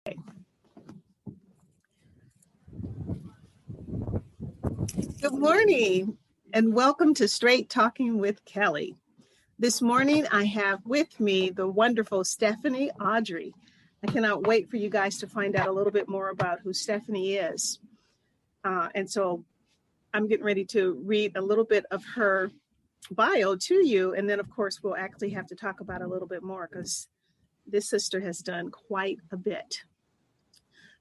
Good morning and welcome to Straight Talking with Kelly. This morning I have with me the wonderful Stephanie Ardrey. I cannot wait for you guys to find out a little bit more about who Stephanie is. And so I'm getting ready to read a little bit of her bio to you. And then of course we'll actually have to talk about a little bit more because this sister has done quite a bit.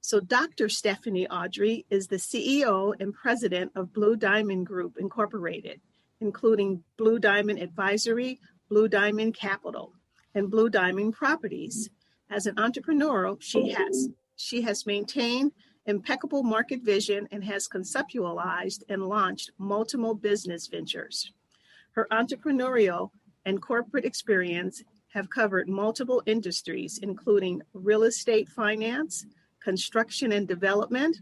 So Dr. Stephanie Ardrey is the CEO and president of Blu Diamond Group, Incorporated, including Blu Diamond Advisory, Blu Diamond Capital, and Blu Diamond Properties. As an entrepreneurial, she has maintained impeccable market vision and has conceptualized and launched multiple business ventures. Her entrepreneurial and corporate experience have covered multiple industries, including real estate finance, construction and development,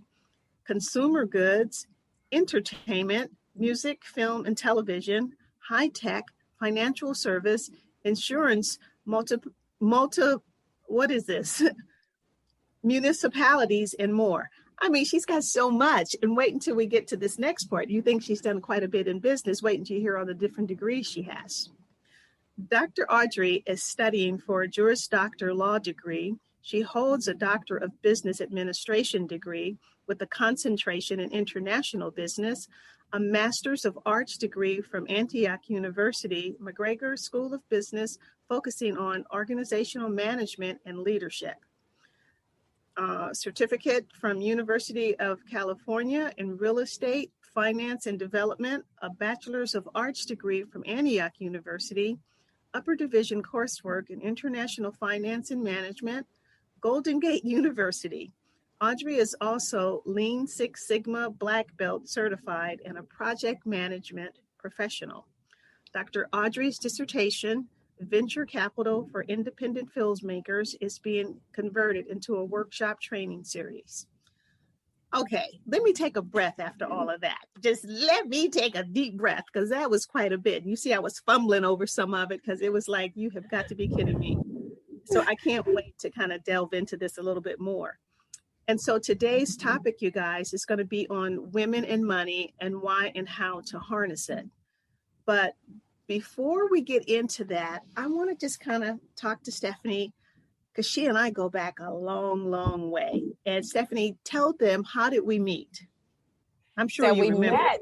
consumer goods, entertainment, music, film and television, high tech, financial service, insurance, municipalities, and more. I mean, she's got so much. And wait until we get to this next part. You think she's done quite a bit in business. Wait until you hear all the different degrees she has. Dr. Ardrey is studying for a Juris Doctor law degree. She holds a Doctor of Business Administration degree with a concentration in international business, a Master's of Arts degree from Antioch University, McGregor School of Business, focusing on organizational management and leadership. Certificate from University of California in Real Estate, Finance and Development, a Bachelor's of Arts degree from Antioch University, Upper Division coursework in International Finance and Management, Golden Gate University. Ardrey is also Lean Six Sigma Black Belt certified and a project management professional. Dr. Ardrey's dissertation, Venture Capital for Independent Filmmakers, is being converted into a workshop training series. Okay, let me take a breath after all of that. Just let me take a deep breath because that was quite a bit. You see, I was fumbling over some of it because it was like, you have got to be kidding me. So I can't wait to kind of delve into this a little bit more. And so today's topic, you guys, is going to be on women and money and why and how to harness it. But before we get into that, I want to just kind of talk to Stephanie because she and I go back a long, long way. And Stephanie, tell them, how did we meet? I'm sure you remember. Met.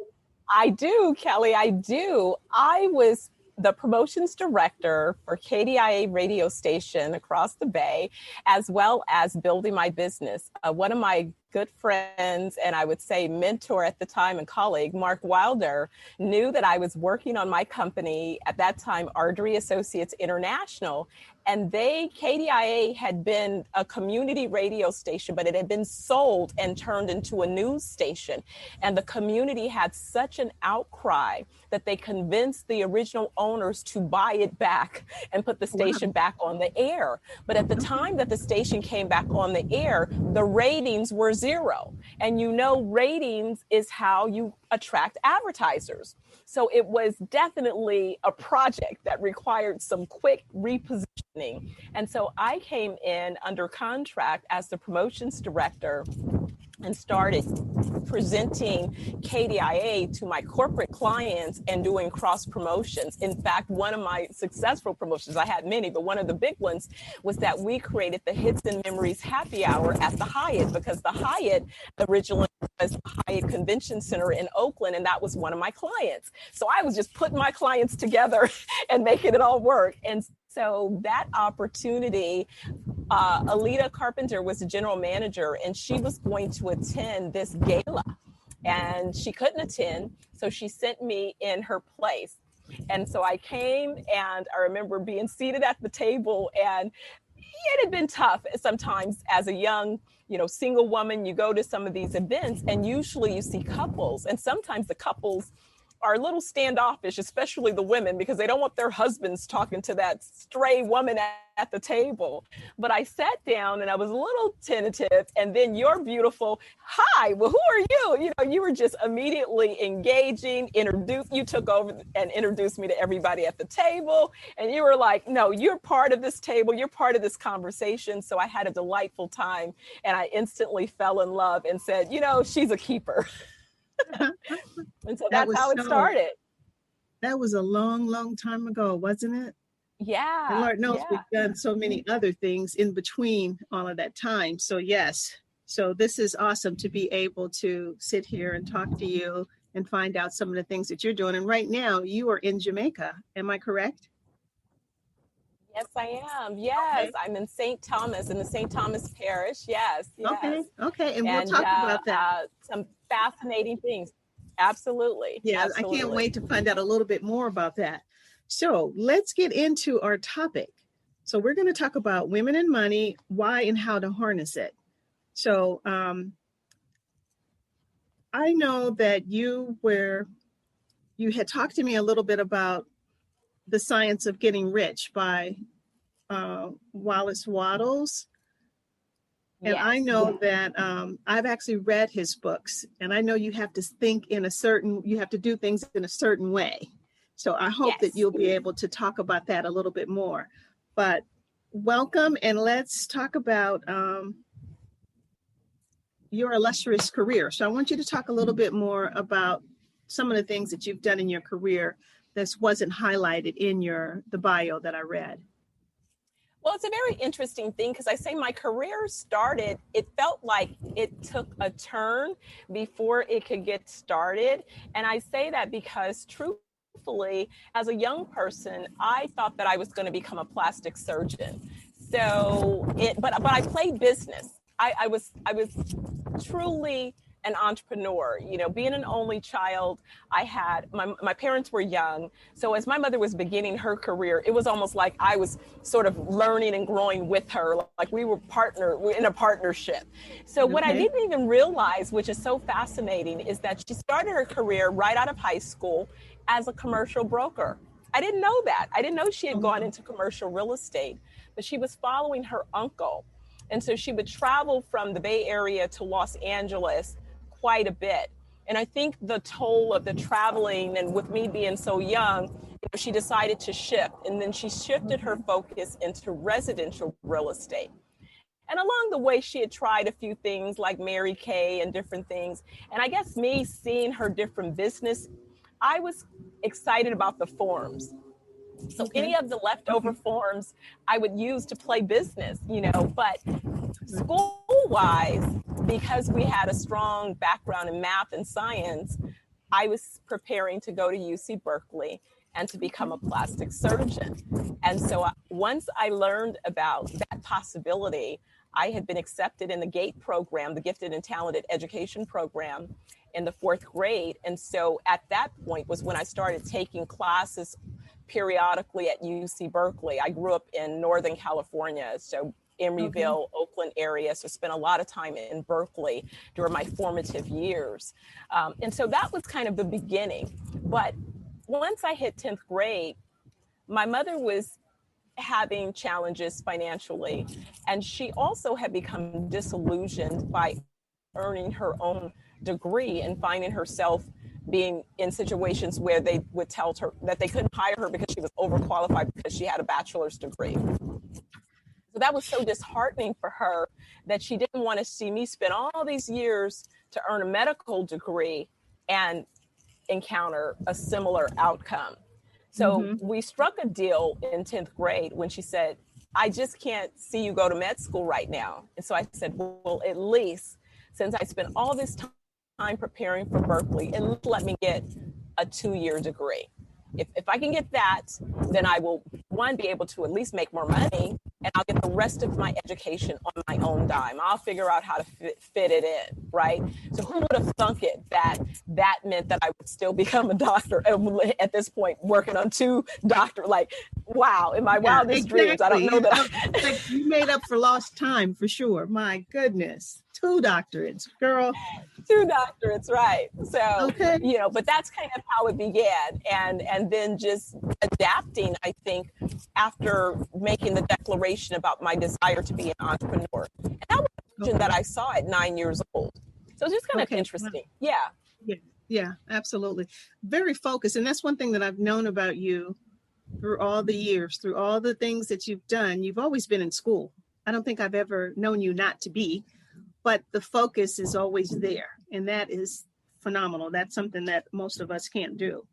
I do, Kelly, I do. I was the promotions director for KDIA radio station across the bay, as well as building my business. One of my good friends, and I would say mentor at the time and colleague, Mark Wilder, knew that I was working on my company at that time, Ardrey Associates International. And KDIA had been a community radio station, but it had been sold and turned into a news station. And the community had such an outcry that they convinced the original owners to buy it back and put the station back on the air. But at the time that the station came back on the air, the ratings were zero. And you know, ratings is how you attract advertisers. So it was definitely a project that required some quick repositioning. And so I came in under contract as the promotions director and started presenting KDIA to my corporate clients and doing cross promotions. In fact, one of my successful promotions, I had many, but one of the big ones was that we created the Hits and Memories Happy Hour at the Hyatt, because the Hyatt originally was the Hyatt Convention Center in Oakland, and that was one of my clients. So I was just putting my clients together and making it all work. And so that opportunity, Alita Carpenter was the general manager, and she was going to attend this gala, and she couldn't attend, so she sent me in her place. And so I came, and I remember being seated at the table, and it had been tough sometimes as a young, single woman. You go to some of these events, and usually you see couples, and sometimes the couples are a little standoffish, especially the women, because they don't want their husbands talking to that stray woman at the table. But I sat down and I was a little tentative, and then your beautiful, hi, well, who are you? You know, you were just immediately engaging, you took over and introduced me to everybody at the table. And you were like, no, you're part of this table. You're part of this conversation. So I had a delightful time, and I instantly fell in love and said, you know, she's a keeper. And so that's how it started. That was a long, long time ago, wasn't it? Yeah. And Lord knows we've done so many other things in between all of that time. So yes. So this is awesome to be able to sit here and talk to you and find out some of the things that you're doing. And right now you are in Jamaica. Am I correct? Yes, I am. Yes, okay. I'm in St. Thomas, in the St. Thomas Parish. Yes, yes. Okay. And we'll talk about that. Some fascinating things. Absolutely. Yeah, absolutely. I can't wait to find out a little bit more about that. So let's get into our topic. So we're going to talk about women and money, why and how to harness it. So I know that you had talked to me a little bit about The Science of Getting Rich by Wallace Wattles. And yes. I know that I've actually read his books, and I know you have to you have to do things in a certain way. So I hope that you'll be able to talk about that a little bit more. But welcome, and let's talk about your illustrious career. So I want you to talk a little bit more about some of the things that you've done in your career that wasn't highlighted in the bio that I read. Well, it's a very interesting thing because I say my career started, it felt like it took a turn before it could get started. And I say that because truthfully, as a young person, I thought that I was going to become a plastic surgeon. But I played business. I was truly an entrepreneur. You know, being an only child, I had, my parents were young. So as my mother was beginning her career, it was almost like I was sort of learning and growing with her. Like we were in a partnership. So what I didn't even realize, which is so fascinating, is that she started her career right out of high school as a commercial broker. I didn't know that. I didn't know she had gone into commercial real estate, but she was following her uncle. And so she would travel from the Bay Area to Los Angeles quite a bit. And I think the toll of the traveling, and with me being so young, she decided to shift. And then she shifted her focus into residential real estate. And along the way, she had tried a few things like Mary Kay and different things. And I guess me seeing her different business, I was excited about the forms. So any of the leftover forms I would use to play business, you know, but school-wise, because we had a strong background in math and science, I was preparing to go to UC Berkeley and to become a plastic surgeon. And so once I learned about that possibility, I had been accepted in the GATE program, the Gifted and Talented Education Program, in the 4th grade. And so at that point was when I started taking classes periodically at UC Berkeley. I grew up in Northern California, so Emeryville, Oakland area, so spent a lot of time in Berkeley during my formative years. And so that was kind of the beginning. But once I hit 10th grade, my mother was having challenges financially, and she also had become disillusioned by earning her own degree and finding herself being in situations where they would tell her that they couldn't hire her because she was overqualified because she had a bachelor's degree. So that was so disheartening for her that she didn't want to see me spend all these years to earn a medical degree and encounter a similar outcome. So we struck a deal in 10th grade when she said, I just can't see you go to med school right now. And so I said, well, at least since I spent all this time preparing for Berkeley, and let me get a 2-year degree. If I can get that, then I will, one, be able to at least make more money, and I'll get the rest of my education on my own dime. I'll figure out how to fit it in, right? So who would have thunk it that meant that I would still become a doctor at this point, working on 2 doctors? Like, wow, in my wildest dreams, I don't know that. Like you made up for lost time for sure. My goodness, 2 doctorates, girl. Two doctorates, right. So, Okay. but that's kind of how it began. And then just adapting, I think, after making the declaration about my desire to be an entrepreneur. And that was a vision that I saw at 9 years old. So it's just kind of interesting. Yeah. Yeah. Yeah, absolutely. Very focused. And that's one thing that I've known about you through all the years, through all the things that you've done. You've always been in school. I don't think I've ever known you not to be, but the focus is always there. And that is phenomenal. That's something that most of us can't do.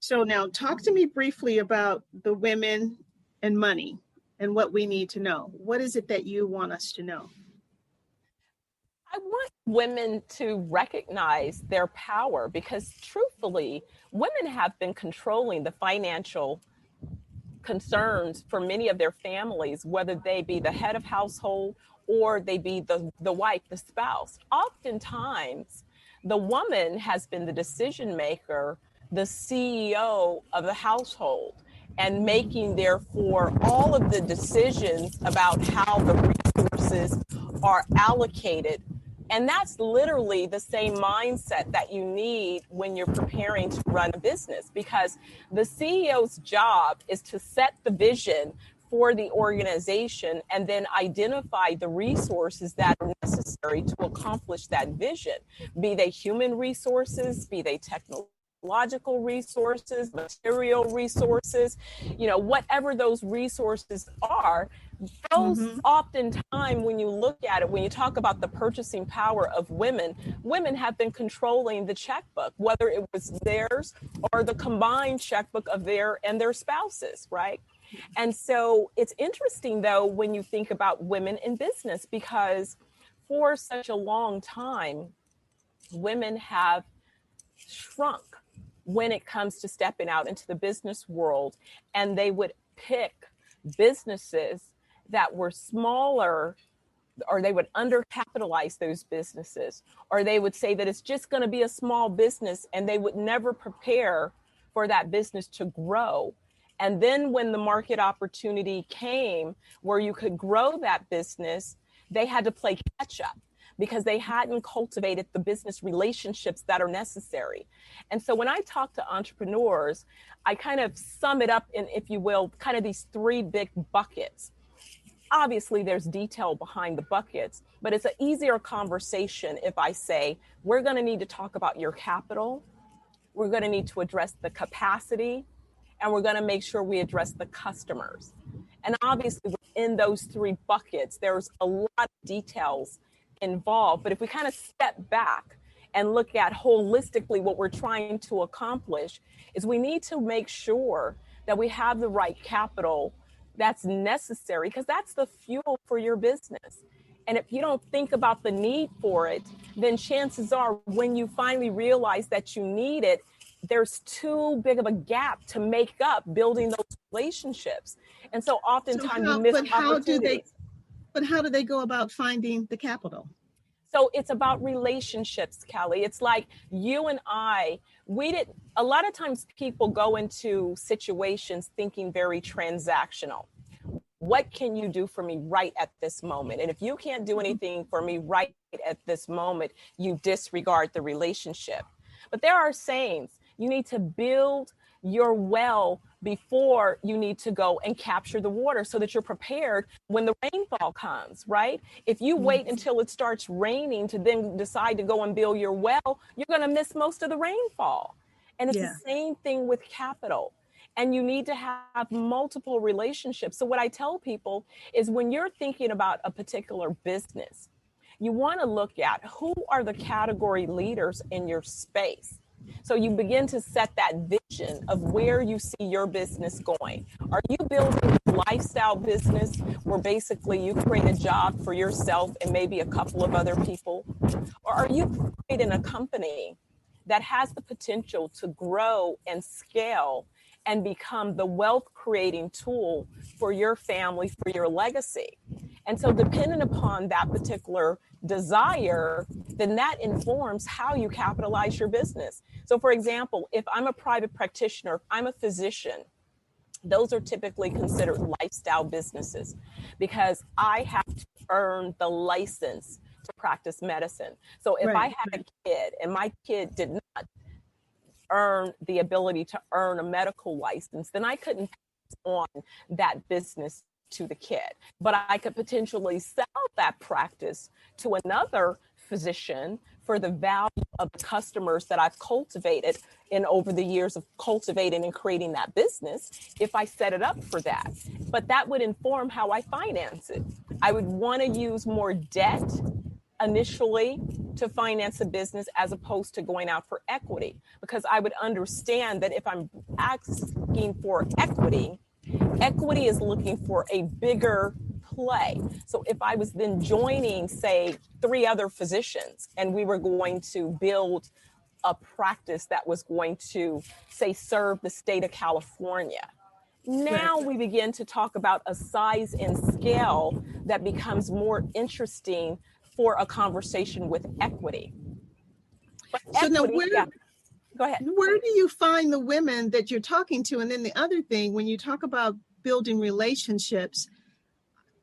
So now talk to me briefly about the women and money and what we need to know. What is it that you want us to know? I want women to recognize their power because truthfully, women have been controlling the financial concerns for many of their families, whether they be the head of household or they be the wife, the spouse. Oftentimes, the woman has been the decision maker, the CEO of the household, and making therefore all of the decisions about how the resources are allocated. And that's literally the same mindset that you need when you're preparing to run a business, because the CEO's job is to set the vision for the organization and then identify the resources that are necessary to accomplish that vision, be they human resources, be they technological resources, material resources, whatever those resources are. Those oftentimes, when you look at it, when you talk about the purchasing power of women have been controlling the checkbook, whether it was theirs or the combined checkbook of their spouses, right? And so it's interesting, though, when you think about women in business, because for such a long time, women have shrunk when it comes to stepping out into the business world, and they would pick businesses that were smaller, or they would undercapitalize those businesses, or they would say that it's just going to be a small business, and they would never prepare for that business to grow. And then when the market opportunity came where you could grow that business, they had to play catch up because they hadn't cultivated the business relationships that are necessary. And so when I talk to entrepreneurs, I kind of sum it up in, if you will, kind of these three big buckets. Obviously, there's detail behind the buckets, but it's an easier conversation if I say, we're going to need to talk about your capital, we're going to need to address the capacity, and we're going to make sure we address the customers. And obviously, within those three buckets, there's a lot of details involved. But if we kind of step back and look at holistically what we're trying to accomplish, is we need to make sure that we have the right capital that's necessary, because that's the fuel for your business. And if you don't think about the need for it, then chances are when you finally realize that you need it, there's too big of a gap to make up building those relationships. And so oftentimes you miss opportunities. But how do they go about finding the capital? So it's about relationships, Kelly. It's like you and I, a lot of times people go into situations thinking very transactional. What can you do for me right at this moment? And if you can't do anything for me right at this moment, you disregard the relationship. But there are sayings. You need to build your well before you need to go and capture the water so that you're prepared when the rainfall comes, right? If you wait until it starts raining to then decide to go and build your well, you're going to miss most of the rainfall. And it's the same thing with capital. And you need to have multiple relationships. So what I tell people is when you're thinking about a particular business, you want to look at who are the category leaders in your space. So you begin to set that vision of where you see your business going. Are you building a lifestyle business where basically you create a job for yourself and maybe a couple of other people? Or are you creating a company that has the potential to grow and scale and become the wealth creating tool for your family, for your legacy? And so depending upon that particular desire, then that informs how you capitalize your business. So for example, if I'm a private practitioner, if I'm a physician, those are typically considered lifestyle businesses because I have to earn the license to practice medicine. So if I had a kid and my kid did not earn the ability to earn a medical license, then I couldn't pass on that business to the kid. But I could potentially sell that practice to another physician for the value of the customers that I've cultivated in over the years of cultivating and creating that business, if I set it up for that. But that would inform how I finance it. I would want to use more debt initially to finance a business as opposed to going out for equity, because I would understand that if I'm asking for equity is looking for a bigger play. So if I was then joining, say, 3 other physicians, and we were going to build a practice that was going to, say, serve the state of California, now we begin to talk about a size and scale that becomes more interesting for a conversation with equity. But so equity, now go ahead. Where do you find the women that you're talking to? And then the other thing, when you talk about building relationships,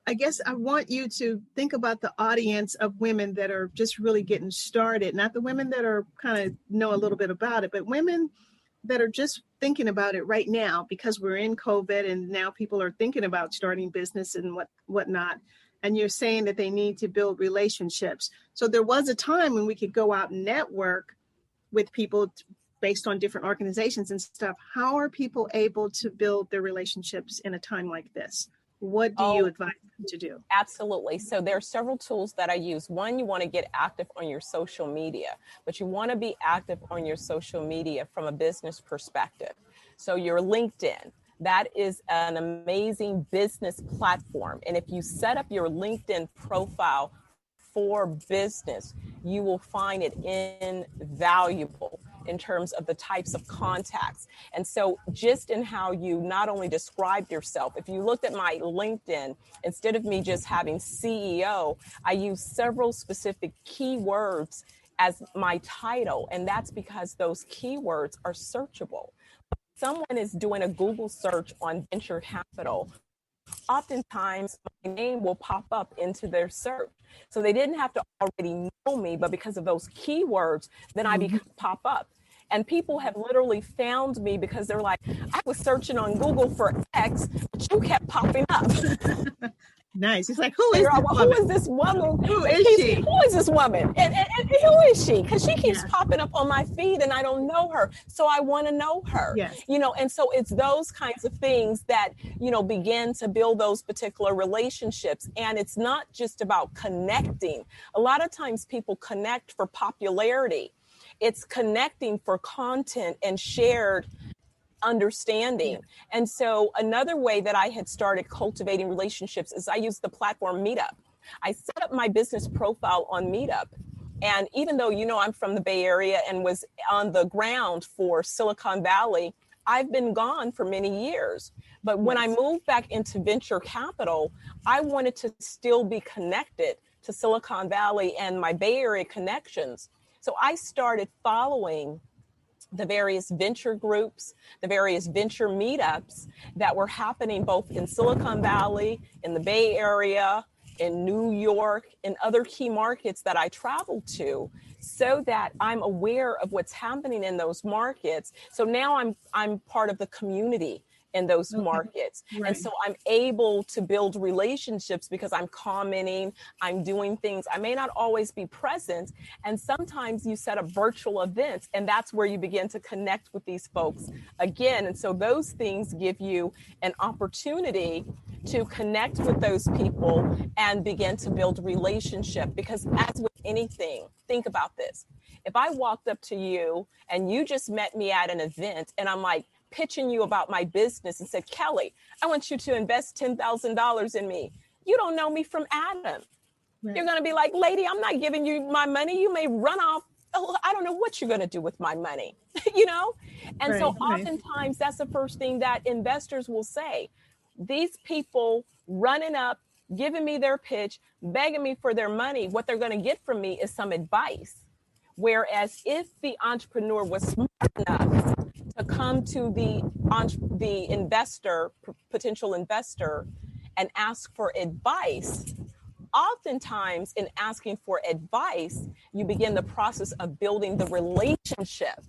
I guess I want you to think about the audience of women that are just really getting started, not the women that are kind of know a little bit about it, but women that are just thinking about it right now, because we're in COVID and now people are thinking about starting business and whatnot. And you're saying that they need to build relationships. So there was a time when we could go out and network with people based on different organizations and stuff. How are people able to build their relationships in a time like this? What do you advise them to do? Absolutely. So there are several tools that I use. One, you want to get active on your social media, but you want to be active on your social media from a business perspective. So your LinkedIn, that is an amazing business platform. And if you set up your LinkedIn profile for business, you will find it invaluable in terms of the types of contacts. And so just in how you not only described yourself, if you looked at my LinkedIn, instead of me just having CEO, I use several specific keywords as my title. And that's because those keywords are searchable. Someone is doing a Google search on venture capital, oftentimes my name will pop up into their search. So they didn't have to already know me, but because of those keywords, then I pop up. And people have literally found me because they're like, I was searching on Google for X, but you kept popping up. Nice. It's like, who is this woman? Who is this woman? Who is she? Who is this woman? And who is she? Because she keeps popping up on my feed and I don't know her. So I want to know her. Yes. You know, and so it's those kinds of things that, you know, begin to build those particular relationships. And it's not just about connecting. A lot of times people connect for popularity. It's connecting for content and shared understanding. And so another way that I had started cultivating relationships is I used the platform Meetup. I set up my business profile on Meetup. And even though, you know, I'm from the Bay Area and was on the ground for Silicon Valley, I've been gone for many years. But when I moved back into venture capital, I wanted to still be connected to Silicon Valley and my Bay Area connections. So I started following the various venture groups, the various venture meetups that were happening both in Silicon Valley, in the Bay Area, in New York, and other key markets that I traveled to, so that I'm aware of what's happening in those markets. So now I'm part of the community in those markets. Right. And so I'm able to build relationships because I'm commenting, I'm doing things. I may not always be present. And sometimes you set up virtual events and that's where you begin to connect with these folks again. And so those things give you an opportunity to connect with those people and begin to build a relationship. Because as with anything, think about this. If I walked up to you and you just met me at an event and I'm like, pitching you about my business and said, Kelly, I want you to invest $10,000 in me. You don't know me from Adam. Right. You're going to be like, lady, I'm not giving you my money. You may run off. Oh, I don't know what you're going to do with my money, you know? And so oftentimes that's the first thing that investors will say. These people running up, giving me their pitch, begging me for their money, what they're going to get from me is some advice. Whereas if the entrepreneur was smart enough to come to the investor, potential investor, and ask for advice, oftentimes in asking for advice, you begin the process of building the relationship.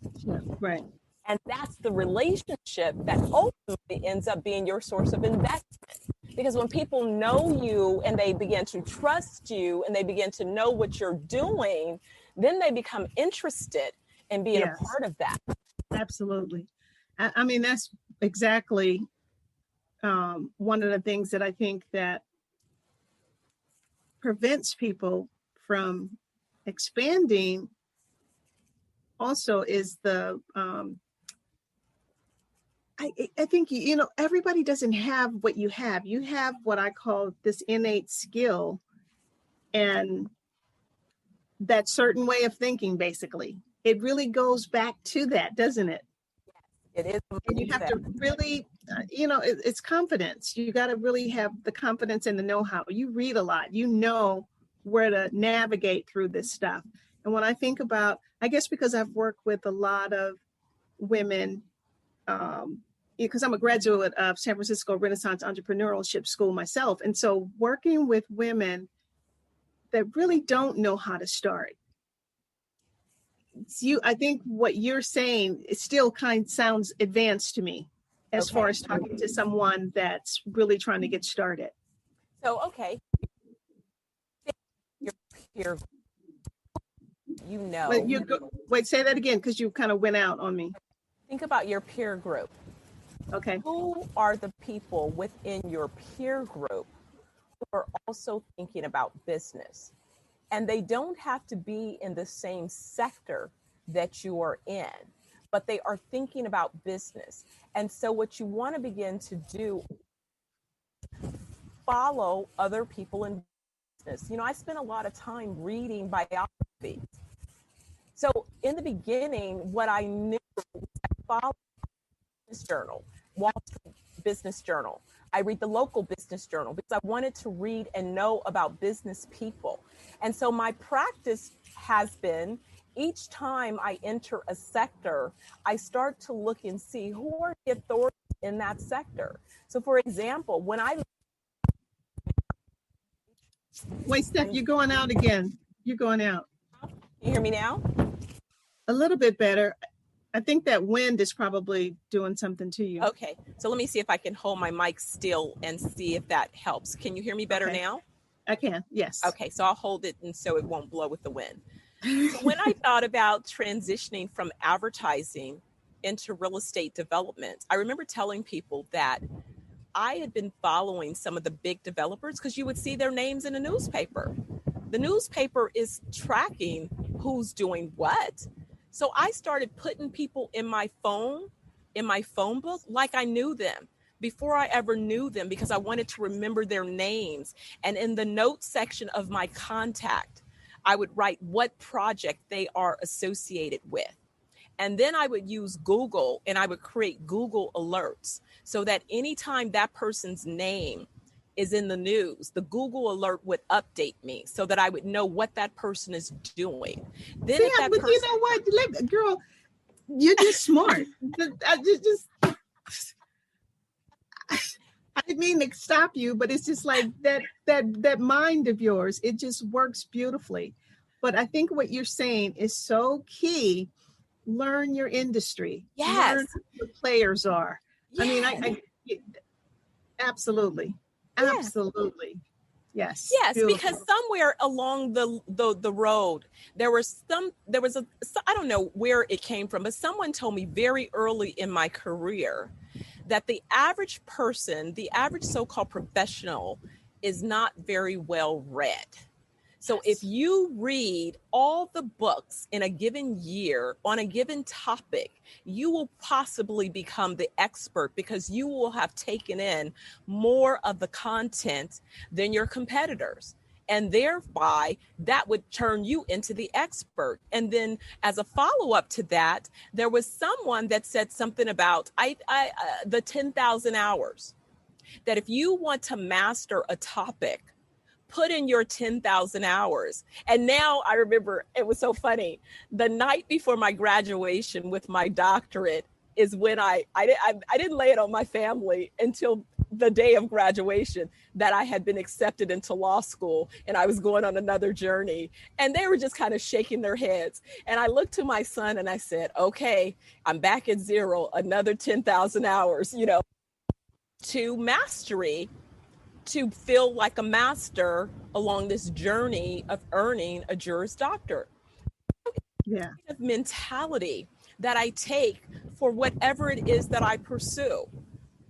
Right. And that's the relationship that ultimately ends up being your source of investment. Because when people know you and they begin to trust you and they begin to know what you're doing, then they become interested in being a part of that. Absolutely. I mean, that's exactly one of the things that I think that prevents people from expanding also is the I think everybody doesn't have what you have. You have what I call this innate skill and that certain way of thinking. Basically, it really goes back to that, doesn't it? It is. And you have to really, it's confidence. You got to really have the confidence and the know-how. You read a lot. You know where to navigate through this stuff. And when I think about, I guess because I've worked with a lot of women, because I'm a graduate of San Francisco Renaissance Entrepreneurship School myself. And so working with women that really don't know how to start. I think what you're saying, it still sounds advanced to me as far as talking to someone that's really trying to get started. So, your peer, Wait, say that again, because you kind of went out on me. Think about your peer group. Okay. Who are the people within your peer group who are also thinking about business? And they don't have to be in the same sector that you are in, but they are thinking about business. And so what you want to begin to do, follow other people in business. I spent a lot of time reading biographies. So in the beginning, what I knew was I followed Business Journal, Wall Street Business Journal. I read the local business journal because I wanted to read and know about business people. And so my practice has been each time I enter a sector, I start to look and see who are the authorities in that sector. So for example, when I... Wait, Steph, you're going out again. You're going out. Can you hear me now? A little bit better. I think that wind is probably doing something to you. Okay, so let me see if I can hold my mic still and see if that helps. Can you hear me better now? I can, yes. Okay, so I'll hold it and so it won't blow with the wind. So when I thought about transitioning from advertising into real estate development, I remember telling people that I had been following some of the big developers because you would see their names in a newspaper. The newspaper is tracking who's doing what. So I started putting people in my phone book, like I knew them before I ever knew them, because I wanted to remember their names. And in the notes section of my contact, I would write what project they are associated with. And then I would use Google and I would create Google alerts so that anytime that person's name is in the news, the Google alert would update me so that I would know what that person is doing. Then you know what, girl, you're just smart. I didn't mean to stop you, but it's just like that mind of yours, it just works beautifully. But I think what you're saying is so key. Learn your industry. Yes. Learn who the players are. Yes. I mean, absolutely. Yeah. Absolutely. Yes. Yes, beautiful. Because somewhere along the road, there was I don't know where it came from, but someone told me very early in my career that the average person, the average so-called professional, is not very well read. So if you read all the books in a given year on a given topic, you will possibly become the expert because you will have taken in more of the content than your competitors. And thereby, that would turn you into the expert. And then as a follow-up to that, there was someone that said something about the 10,000 hours, that if you want to master a topic, put in your 10,000 hours. And now I remember, it was so funny. The night before my graduation with my doctorate, is when I didn't lay it on my family until the day of graduation that I had been accepted into law school and I was going on another journey. And they were just kind of shaking their heads. And I looked to my son and I said, okay, I'm back at zero, another 10,000 hours, to mastery, to feel like a master along this journey of earning a Juris Doctor. Yeah. Of mentality that I take for whatever it is that I pursue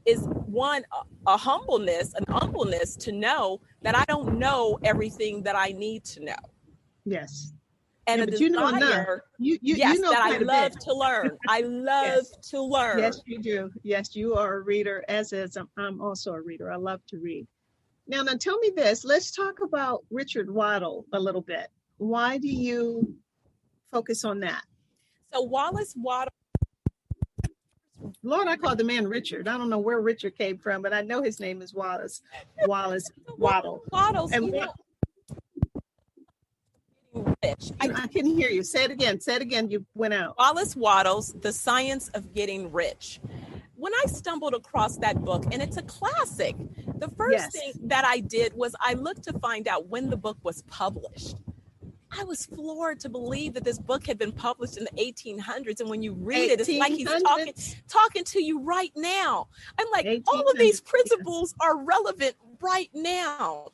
is one, a humbleness to know that I don't know everything that I need to know. Yes. And yeah, a desire, yes, know that I love to learn. I love to learn. Yes, you do. Yes, you are a reader, as I'm also a reader. I love to read. Now tell me this. Let's talk about Richard Waddell a little bit. Why do you focus on that? So Wallace Waddell. Lord, I call the man Richard. I don't know where Richard came from, but I know his name is Wallace Waddell. Waddles, and rich. I can hear you. Say it again. You went out. Wallace Waddell's The Science of Getting Rich. When I stumbled across that book, and it's a classic, the first thing that I did was I looked to find out when the book was published. I was floored to believe that this book had been published in the 1800s. And when you read it, it's like he's talking to you right now. I'm like, all of these principles are relevant right now.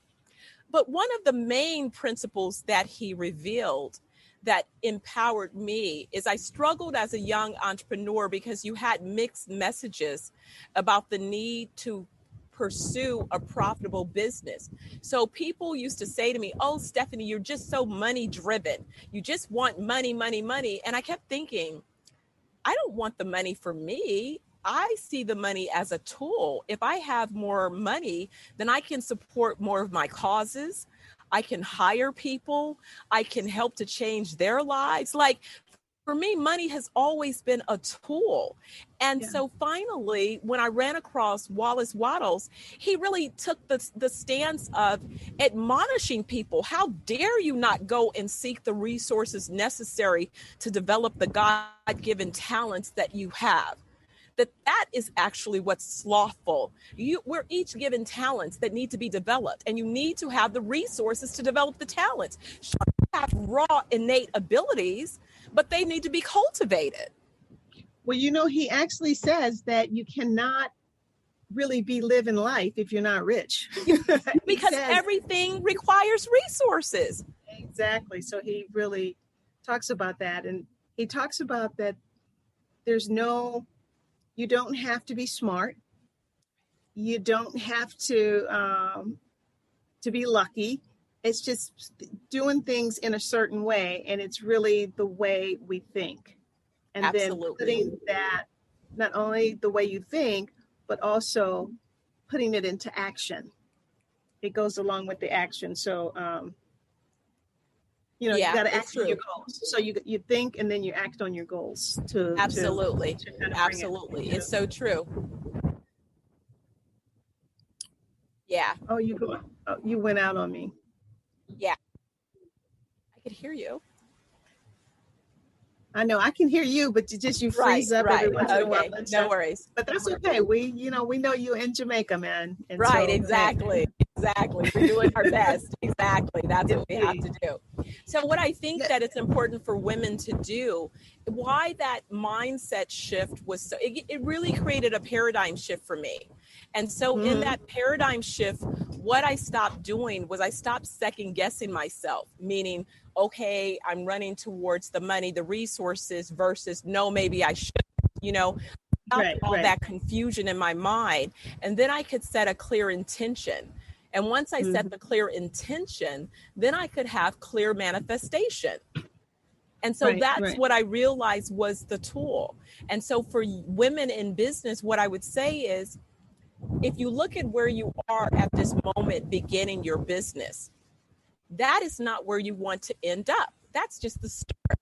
But one of the main principles that he revealed that empowered me is I struggled as a young entrepreneur because you had mixed messages about the need to pursue a profitable business. So people used to say to me, oh, Stephanie, you're just so money driven. You just want money, money, money. And I kept thinking, I don't want the money for me. I see the money as a tool. If I have more money, then I can support more of my causes. I can hire people. I can help to change their lives. Like, for me, money has always been a tool. And so finally, when I ran across Wallace Waddles, he really took the stance of admonishing people. How dare you not go and seek the resources necessary to develop the God-given talents that you have? That is actually what's slothful. We're each given talents that need to be developed, and you need to have the resources to develop the talents. Sure, you have raw, innate abilities, but they need to be cultivated. Well, he actually says that you cannot really be living life if you're not rich. Because everything requires resources. Exactly. So he really talks about that. And he talks about that you don't have to be smart. You don't have to be lucky. It's just doing things in a certain way. And it's really the way we think. And Absolutely. Then putting that, not only the way you think, but also putting it into action. It goes along with the action. So, you got to act on your goals. So you think and then you act on your goals. Absolutely. Absolutely. It's so true. Yeah. Oh, you went out on me. Yeah. I could hear you. I know I can hear you, but you freeze up every once in a while. No worries. But that's okay. We know you in Jamaica, man. And right. So, exactly. We're doing our best. Exactly. That's what we have to do. So what I think that it's important for women to do, why that mindset shift was it really created a paradigm shift for me. And so in that paradigm shift, what I stopped doing was I stopped second guessing myself, meaning, okay, I'm running towards the money, the resources versus no, maybe I should, that confusion in my mind. And then I could set a clear intention. And once I set the clear intention, then I could have clear manifestation. And so that's what I realized was the tool. And so for women in business, what I would say is, if you look at where you are at this moment beginning your business, that is not where you want to end up. That's just the start.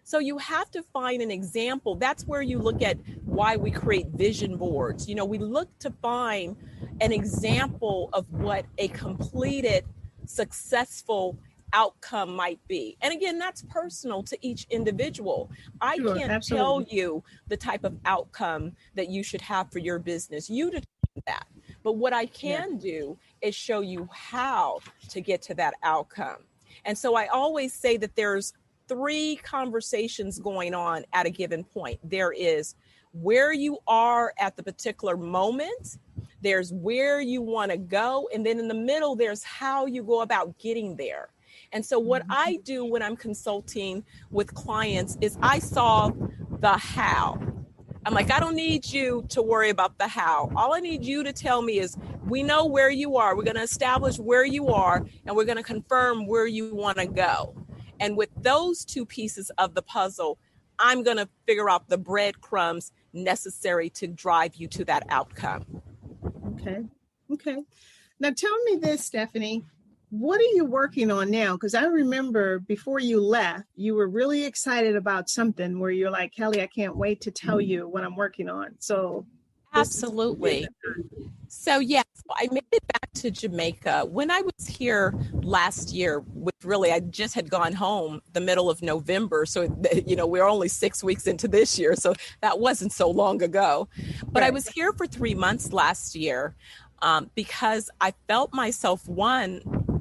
So you have to find an example. That's where you look at why we create vision boards. We look to find an example of what a completed, successful outcome might be. And again, that's personal to each individual. I Sure, can't absolutely. tell you the type of outcome that you should have for your business. You determine that. But what I Yeah. can do is show you how to get to that outcome. And so I always say that there's 3 conversations going on at a given point. There is where you are at the particular moment, there's where you want to go, and then in the middle, there's how you go about getting there. And so what I do when I'm consulting with clients is I solve the how. I'm like, I don't need you to worry about the how. All I need you to tell me is, we know where you are. We're going to establish where you are, and we're going to confirm where you want to go. And with those 2 pieces of the puzzle, I'm going to figure out the breadcrumbs necessary to drive you to that outcome. Okay. Now tell me this, Stephanie. What are you working on now? Because I remember before you left, you were really excited about something where you're like, Kelly, I can't wait to tell you what I'm working on. So absolutely. So yes, I made it back to Jamaica when I was here last year, which really I just had gone home the middle of November. So, we're only 6 weeks into this year. So that wasn't so long ago. But right. I was here for 3 months last year because I felt myself,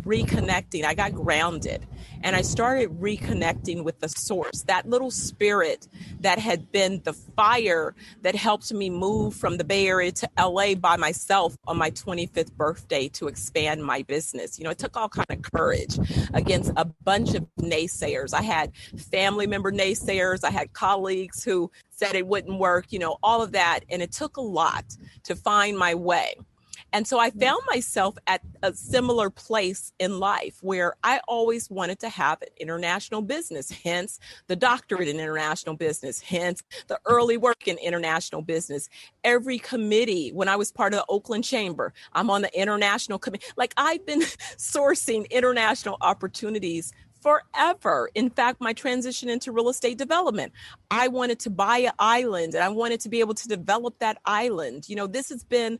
reconnecting. I got grounded and I started reconnecting with the source, that little spirit that had been the fire that helped me move from the Bay Area to LA by myself on my 25th birthday to expand my business. It took all kind of courage against a bunch of naysayers. I had family member naysayers. I had colleagues who said it wouldn't work, all of that. And it took a lot to find my way. And so I found myself at a similar place in life where I always wanted to have an international business, hence the doctorate in international business, hence the early work in international business. Every committee, when I was part of the Oakland Chamber, I'm on the international committee. Like, I've been sourcing international opportunities forever. In fact, my transition into real estate development, I wanted to buy an island and I wanted to be able to develop that island. This has been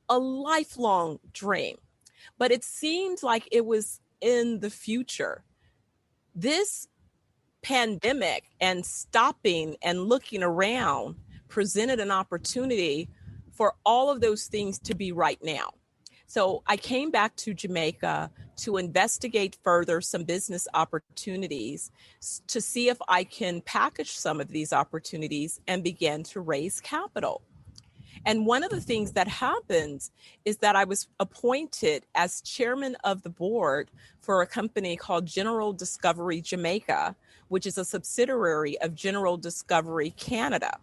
a lifelong dream, but it seemed like it was in the future. This pandemic and stopping and looking around presented an opportunity for all of those things to be right now. So I came back to Jamaica to investigate further some business opportunities to see if I can package some of these opportunities and begin to raise capital. And one of the things that happened is that I was appointed as chairman of the board for a company called General Discovery Jamaica, which is a subsidiary of General Discovery Canada.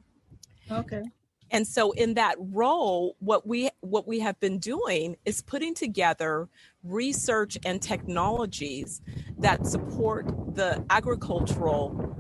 Okay. And so in that role, what we have been doing is putting together research and technologies that support the agricultural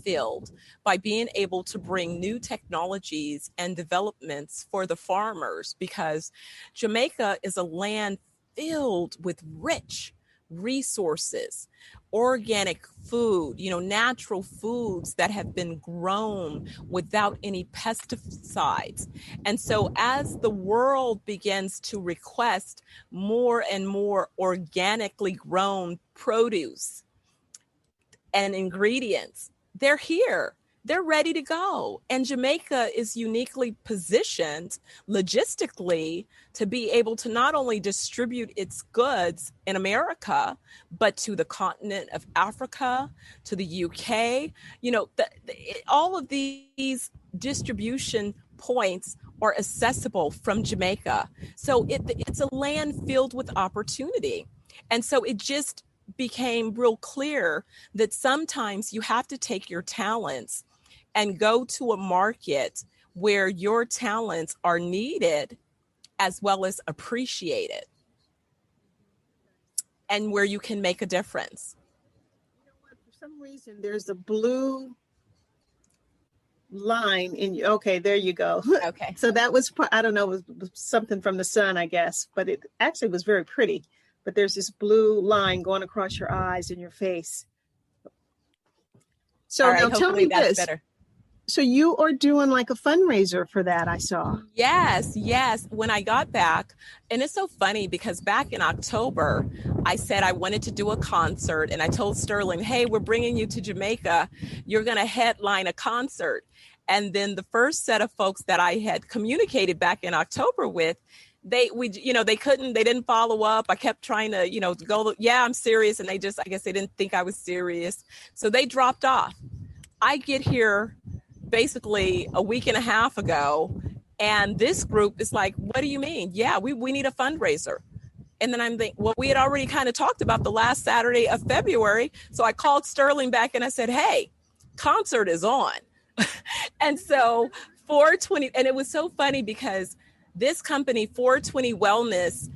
field by being able to bring new technologies and developments for the farmers, because Jamaica is a land filled with rich resources, organic food, natural foods that have been grown without any pesticides. And so as the world begins to request more and more organically grown produce and ingredients, they're here. They're ready to go. And Jamaica is uniquely positioned logistically to be able to not only distribute its goods in America, but to the continent of Africa, to the UK. All of these distribution points are accessible from Jamaica. So it's a land filled with opportunity. And so it just became real clear that sometimes you have to take your talents and go to a market where your talents are needed as well as appreciated, and where you can make a difference. For some reason, there's a blue line in you. Okay, there you go. Okay. So that was, I don't know, was something from the sun, I guess, but it actually was very pretty. But there's this blue line going across your eyes and your face. So all right, now tell me that's this. Better. So you are doing like a fundraiser for that, I saw. Yes. When I got back, and it's so funny because back in October, I said I wanted to do a concert, and I told Sterling, hey, we're bringing you to Jamaica. You're going to headline a concert. And then the first set of folks that I had communicated back in October with, they didn't follow up. I kept trying to, go, yeah, I'm serious. And I guess they didn't think I was serious. So they dropped off. I get here basically a week and a half ago, and this group is like, what do you mean? Yeah, we need a fundraiser. And then I'm thinking, well, we had already kind of talked about the last Saturday of February. So I called Sterling back and I said, hey, concert is on. And so 420, and it was so funny because this company, 420 Wellness,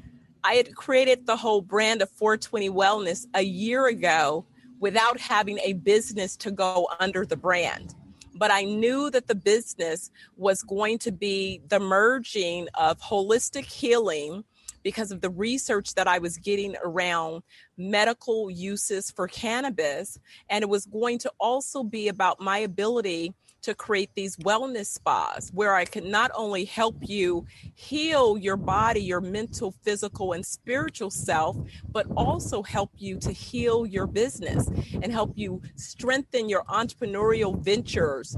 I had created the whole brand of 420 Wellness a year ago without having a business to go under the brand. But I knew that the business was going to be the merging of holistic healing because of the research that I was getting around medical uses for cannabis. And it was going to also be about my ability to create these wellness spas where I could not only help you heal your body, your mental, physical, and spiritual self, but also help you to heal your business and help you strengthen your entrepreneurial ventures,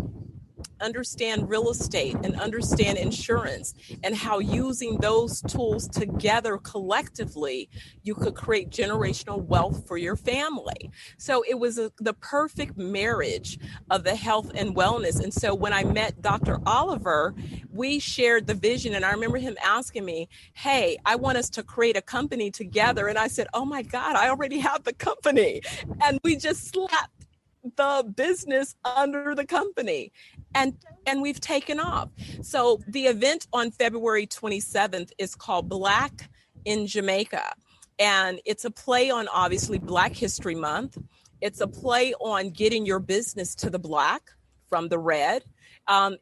understand real estate and understand insurance, and how using those tools together collectively, you could create generational wealth for your family. So it was the perfect marriage of the health and wellness. And so when I met Dr. Oliver, we shared the vision. And I remember him asking me, hey, I want us to create a company together. And I said, oh my God, I already have the company. And we just slapped the business under the company, and we've taken off. So the event on February 27th is called Black in Jamaica, and it's a play on obviously Black History Month. It's a play on getting your business to the Black from the red.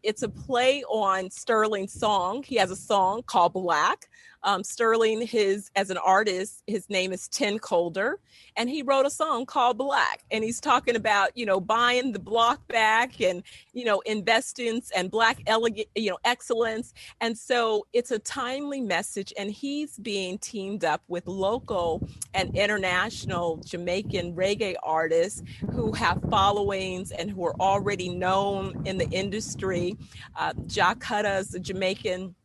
It's a play on Sterling's song. He has a song called Black. Sterling, as an artist, his name is Ten Colder, and he wrote a song called Black. And he's talking about, buying the block back and, investments and Black excellence. And so it's a timely message. And he's being teamed up with local and international Jamaican reggae artists who have followings and who are already known in the industry. Jack Hutta is a Jamaican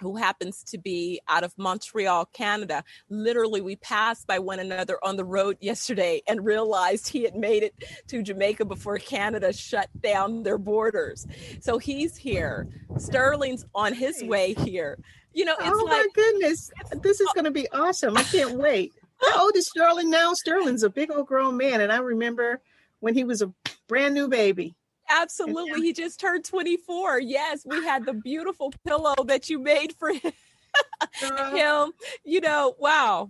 who happens to be out of Montreal, Canada. Literally, we passed by one another on the road yesterday and realized he had made it to Jamaica before Canada shut down their borders. So he's here. Sterling's on his way here. Oh my goodness. This is going to be awesome. I can't wait. How old is Sterling now? Sterling's a big old grown man. And I remember when he was a brand new baby. Absolutely. He just turned 24. Yes, we had the beautiful pillow that you made for him. Wow.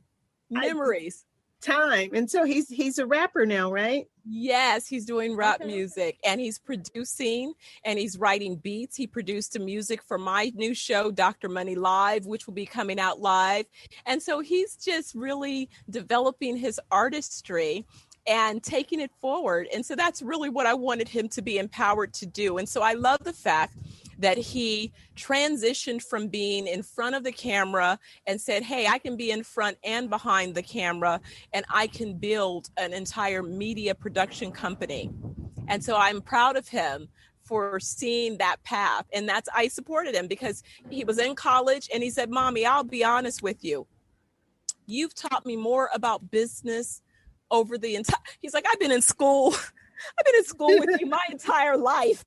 Memories. Time. And so he's a rapper now, right? Yes, he's doing rap music, and he's producing and he's writing beats. He produced the music for my new show, Dr. Money Live, which will be coming out live. And so he's just really developing his artistry and taking it forward. And so that's really what I wanted him to be empowered to do. And so I love the fact that he transitioned from being in front of the camera and said, hey, I can be in front and behind the camera, and I can build an entire media production company. And so I'm proud of him for seeing that path. And I supported him because he was in college and he said, Mommy, I'll be honest with you. You've taught me more about business over the entire, he's like, I've been in school with you my entire life.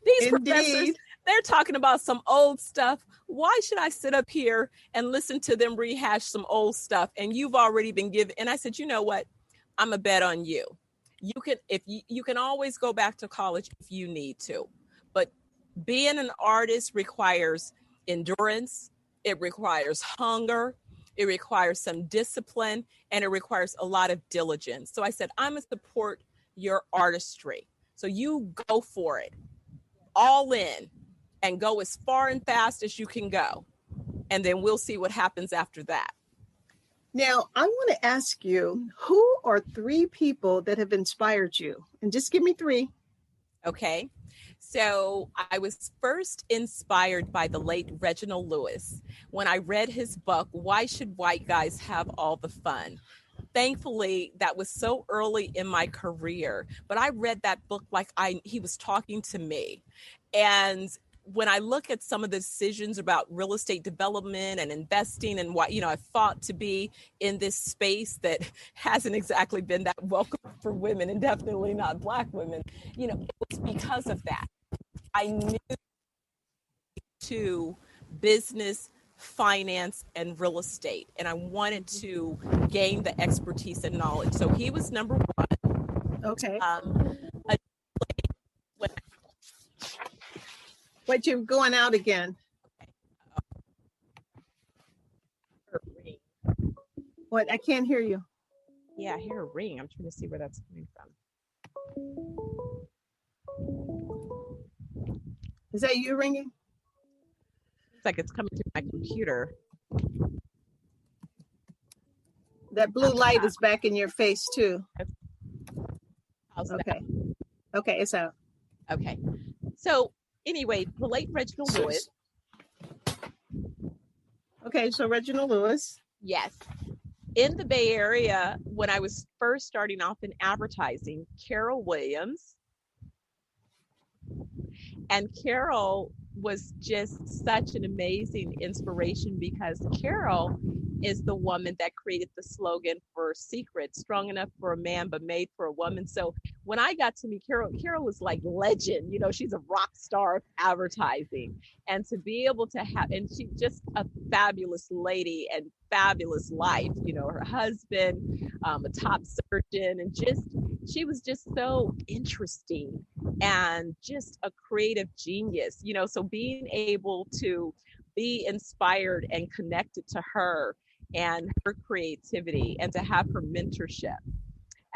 These professors, they're talking about some old stuff. Why should I sit up here and listen to them rehash some old stuff? And you've already been given. And I said, you know what? I'm a bet on you. You can always go back to college if you need to, but being an artist requires endurance. It requires hunger. It requires some discipline, and it requires a lot of diligence. So I said, I'm going to support your artistry. So you go for it, all in, and go as far and fast as you can go. And then we'll see what happens after that. Now, I want to ask you, who are 3 people that have inspired you? And just give me 3. Okay. So I was first inspired by the late Reginald Lewis when I read his book, Why Should White Guys Have All the Fun? thankfully, that was so early in my career, but I read that book like he was talking to me. And when I look at some of the decisions about real estate development and investing and what, I fought to be in this space that hasn't exactly been that welcome for women, and definitely not Black women, it was because of that. I knew to business, finance, and real estate, and I wanted to gain the expertise and knowledge. So he was number one. Okay. When But you're going out again. What? I can't hear you. Yeah, I hear a ring. I'm trying to see where that's coming from. Is that you ringing? It's like it's coming through my computer. That blue light is back in your face too. How's okay. That? Okay, it's out. Okay. So anyway, the late Reginald Lewis. Okay, so Reginald Lewis. Yes. In the Bay Area, when I was first starting off in advertising, Carol Williams. And Carol was just such an amazing inspiration, because Carol is the woman that created the slogan for Secret, strong enough for a man, but made for a woman. So when I got to meet Carol, Carol was like legend, she's a rock star of advertising. And to be able to have, and she's just a fabulous lady and fabulous life, her husband, a top surgeon, and she was just so interesting and just a creative genius, so being able to be inspired and connected to her and her creativity and to have her mentorship.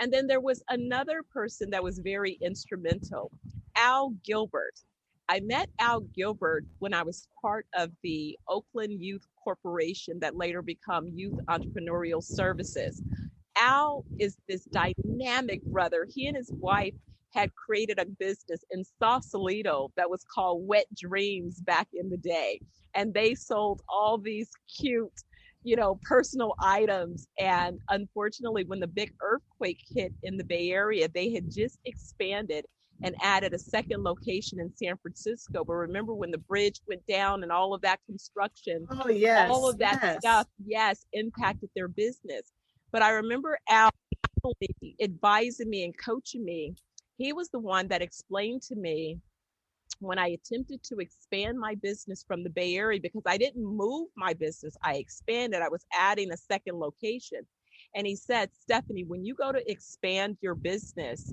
And then there was another person that was very instrumental, Al Gilbert. I met Al Gilbert when I was part of the Oakland Youth Corporation that later became Youth Entrepreneurial Services. Al is this dynamic brother. He and his wife had created a business in Sausalito that was called Wet Dreams back in the day. And they sold all these cute, personal items. And unfortunately, when the big earthquake hit in the Bay Area, they had just expanded and added a second location in San Francisco. But remember when the bridge went down and all of that construction, all of that stuff, impacted their business. But I remember Al advising me and coaching me. He was the one that explained to me when I attempted to expand my business from the Bay Area, because I didn't move my business, I expanded, I was adding a second location. And he said, Stephanie, when you go to expand your business,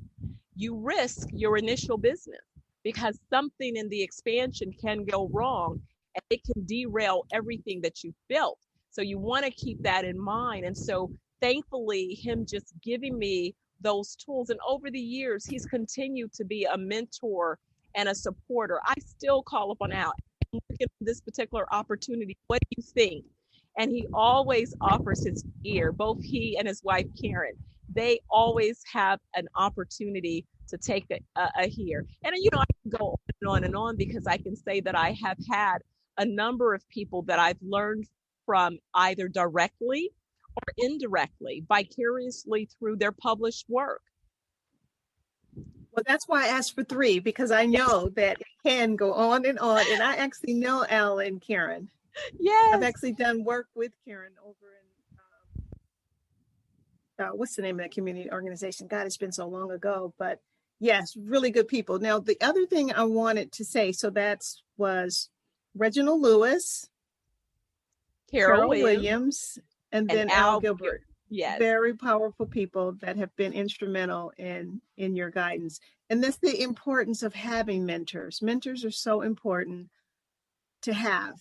you risk your initial business, because something in the expansion can go wrong and it can derail everything that you've built. So you want to keep that in mind. And so thankfully, him just giving me those tools. And over the years, he's continued to be a mentor and a supporter. I still call upon Al, look at this particular opportunity. What do you think? And he always offers his ear. Both he and his wife, Karen, they always have an opportunity to take a hear. And, I can go on and on and on, because I can say that I have had a number of people that I've learned from either directly or indirectly, vicariously through their published work. Well, that's why I asked for 3, because I know that it can go on. And I actually know Al and Karen. Yes. I've actually done work with Karen over in, what's the name of that community organization? God, it's been so long ago. But yes, really good people. Now, the other thing I wanted to say, so that was Reginald Lewis, Carol Williams, and then Al Gilbert. Yes. Very powerful people that have been instrumental in your guidance. And that's the importance of having mentors. Mentors are so important to have.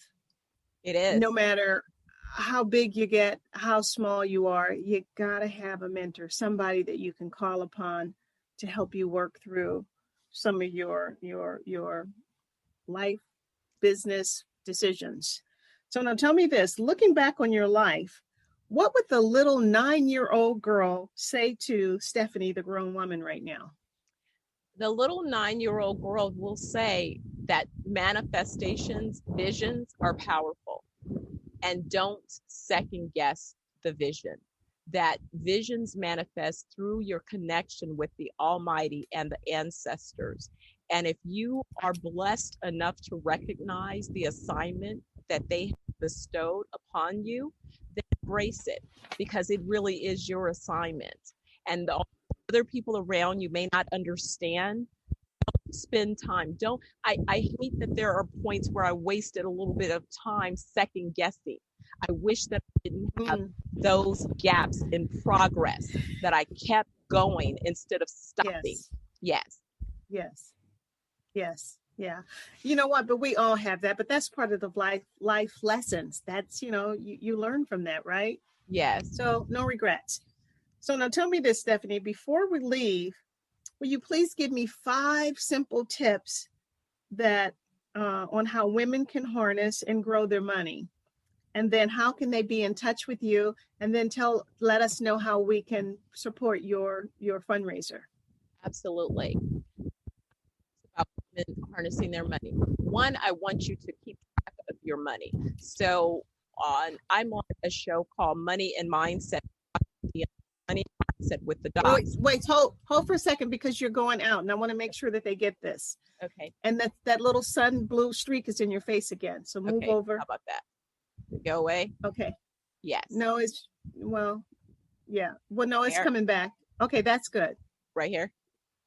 It is. No matter how big you get, how small you are, you gotta have a mentor, somebody that you can call upon to help you work through some of your life, business decisions. So now tell me this, looking back on your life, what would the little 9-year-old girl say to Stephanie, the grown woman right now? The little 9-year-old girl will say that manifestations, visions are powerful, and don't second guess the vision. that visions manifest through your connection with the Almighty and the ancestors. And if you are blessed enough to recognize the assignment that they have bestowed upon you, then embrace it, because it really is your assignment. And the other people around you may not understand. Spend time. I hate that there are points where I wasted a little bit of time second guessing. I wish that I didn't have those gaps in progress, that I kept going instead of stopping. Yes. Yes. Yes. Yeah. You know what? But we all have that. But that's part of the life lessons. That's, you learn from that, right? Yes. So no regrets. So now tell me this, Stephanie, before we leave, will you please give me 5 simple tips that on how women can harness and grow their money? And then how can they be in touch with you? And then let us know how we can support your fundraiser. Absolutely. About women harnessing their money. One, I want you to keep track of your money. So I'm on a show called Money and Mindset. Money Mindset with the docs. Wait, hold for a second, because you're going out, and I want to make sure that they get this. Okay. And that little sun blue streak is in your face again. So move over. How about that? Go away. Okay. Yes. No, yeah. Well, no, it's coming back. Okay, that's good. Right here.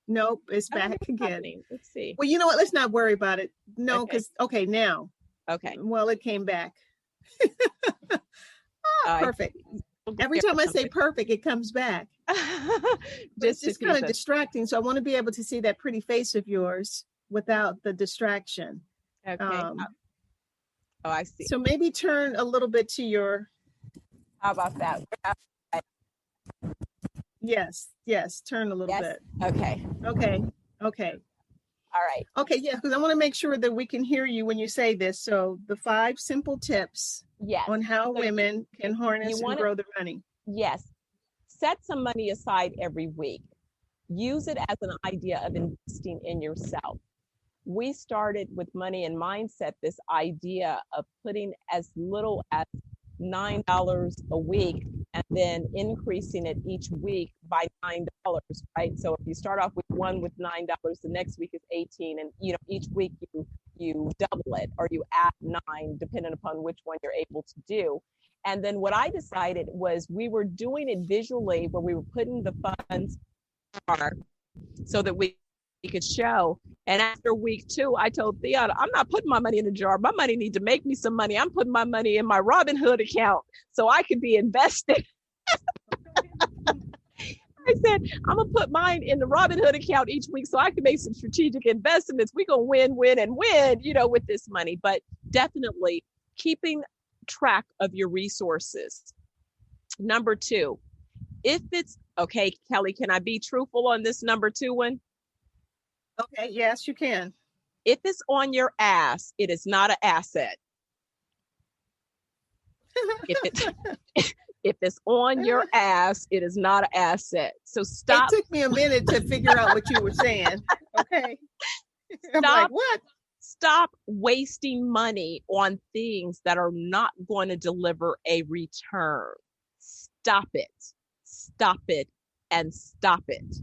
Nope, it's back again. Happening? Let's see. Well, you know what? Let's not worry about it. No, because now. Okay. Well, it came back. Perfect. Every time I say perfect, it comes back. It's just kind of distracting. So I want to be able to see that pretty face of yours without the distraction. Okay. I see. So maybe turn a little bit to your. How about that? Yes. Turn a little bit. Okay. All right. Okay. Yeah, because I want to make sure that we can hear you when you say this. So the 5 simple tips on how women can harness and grow their money. Yes. Set some money aside every week. Use it as an idea of investing in yourself. We started with Money and Mindset this idea of putting as little as $9 a week and then increasing it each week by $9, right? So if you start off with $9, the next week is 18, and each week you double it, or you add 9, depending upon which one you're able to do. And then what I decided was we were doing it visually, where we were putting the funds so that we could show. And after week 2, I told Theon, I'm not putting my money in a jar. My money needs to make me some money. I'm putting my money in my Robinhood account so I could be invested. I said, I'm going to put mine in the Robinhood account each week so I can make some strategic investments. We're going to win, with this money. But definitely keeping track of your resources. Number 2, if it's okay, Kelly, can I be truthful on this number 2 one? Okay, yes, you can. If it's on your ass, it is not an asset. If it's on your ass, it is not an asset. So stop. It took me a minute to figure out what you were saying. Okay. I'm like, what? Stop wasting money on things that are not going to deliver a return. Stop it. Stop it and stop it.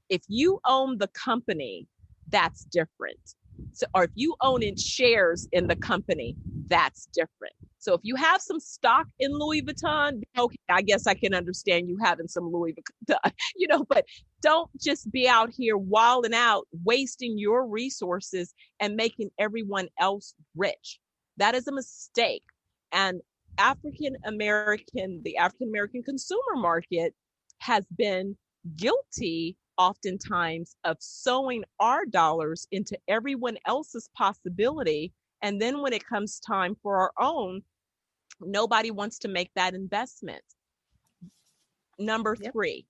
If you own the company, that's different. So, or if you own in shares in the company, that's different. So if you have some stock in Louis Vuitton, okay, I guess I can understand you having some Louis Vuitton, but don't just be out here wilding out, wasting your resources and making everyone else rich. That is a mistake. And the African American consumer market has been guilty oftentimes of sowing our dollars into everyone else's possibility. And then when it comes time for our own, nobody wants to make that investment. Number 3,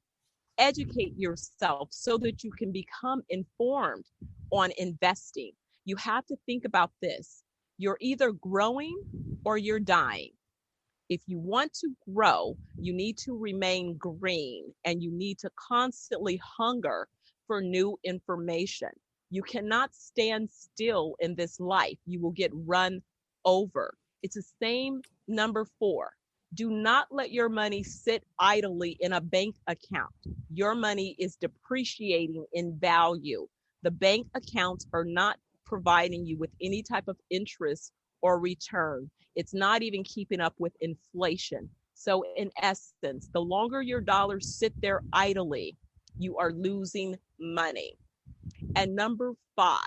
educate yourself so that you can become informed on investing. You have to think about this. You're either growing or you're dying. If you want to grow, you need to remain green, and you need to constantly hunger for new information. You cannot stand still in this life. You will get run over. It's the same number 4. Do not let your money sit idly in a bank account. Your money is depreciating in value. The bank accounts are not providing you with any type of interest or return. It's not even keeping up with inflation. So in essence, the longer your dollars sit there idly, you are losing money. And number 5,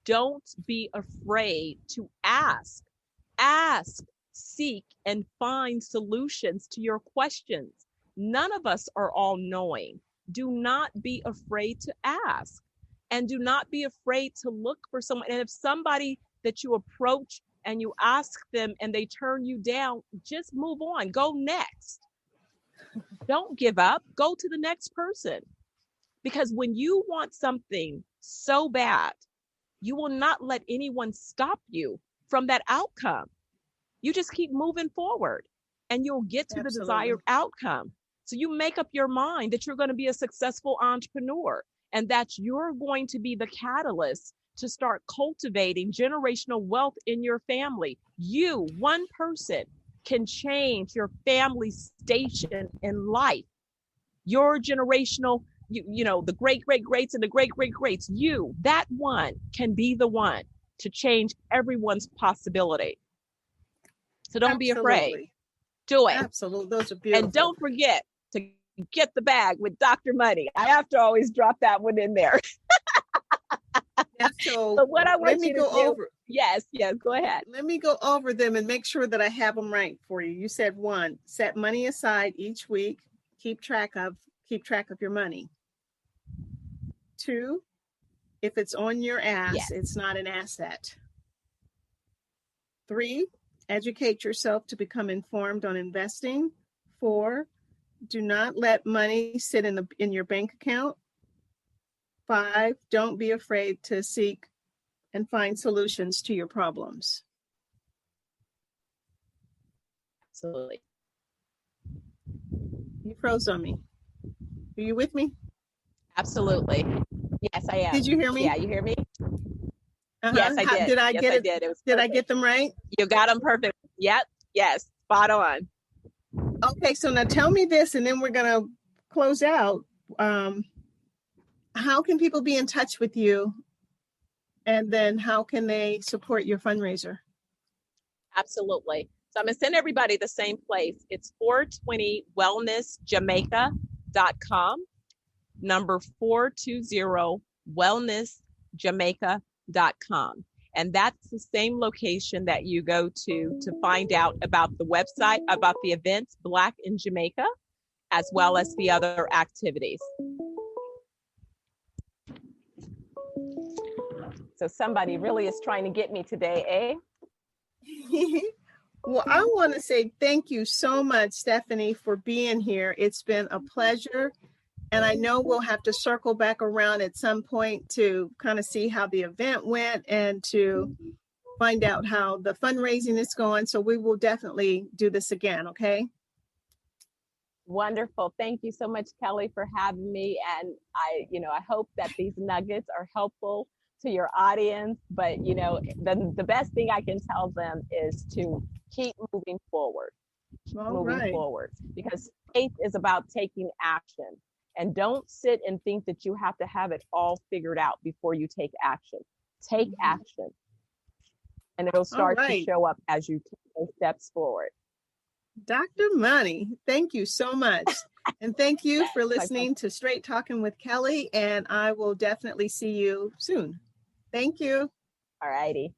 don't be afraid to ask, seek, and find solutions to your questions. None of us are all knowing. Do not be afraid to ask, and do not be afraid to look for someone. And if somebody that you approach and you ask them and they turn you down, just move on, go next. Don't give up, go to the next person. Because when you want something so bad, you will not let anyone stop you from that outcome. You just keep moving forward and you'll get to the desired outcome. So you make up your mind that you're going to be a successful entrepreneur and that you're going to be the catalyst to start cultivating generational wealth in your family. You, one person, can change your family's station in life. Your generational, you know, the greats and the greats, you, that one, can be the one to change everyone's possibility. So don't be afraid. Do it. Absolutely. Those are beautiful. And don't forget to get the bag with Dr. Money. I have to always drop that one in there. Yeah, so but what I want you to do, over. Yes, go ahead. Let me go over them and make sure that I have them right for you. You said 1, set money aside each week. Keep track of your money. 2, if it's on your ass, It's not an asset. 3, educate yourself to become informed on investing. 4, do not let money sit in your bank account. 5, don't be afraid to seek and find solutions to your problems. Absolutely. You froze on me. Are you with me? Absolutely. Yes, I am. Did you hear me? Yeah, you hear me? Uh-huh. Yes, I did. Did I get it? Did I get them right? You got them perfect. Yep. Yes. Spot on. Okay, so now tell me this, and then we're going to close out. How can people be in touch with you? And then how can they support your fundraiser? Absolutely. So I'm going to send everybody the same place. It's 420wellnessjamaica.com, number 420wellnessjamaica.com. And that's the same location that you go to find out about the website, about the events, Black in Jamaica, as well as the other activities. So somebody really is trying to get me today, eh? Well, I want to say thank you so much, Stephanie, for being here. It's been a pleasure. And I know we'll have to circle back around at some point to kind of see how the event went and to find out how the fundraising is going. So we will definitely do this again, okay? Wonderful. Thank you so much, Kelly, for having me. And I hope that these nuggets are helpful to your audience. But, the best thing I can tell them is to keep moving forward. Forward. Because faith is about taking action. And don't sit and think that you have to have it all figured out before you take action. Take action. And it'll start to show up as you take those steps forward. Dr. Money, thank you so much. And thank you for listening to Straight Talking with Kelly. And I will definitely see you soon. Thank you. All righty.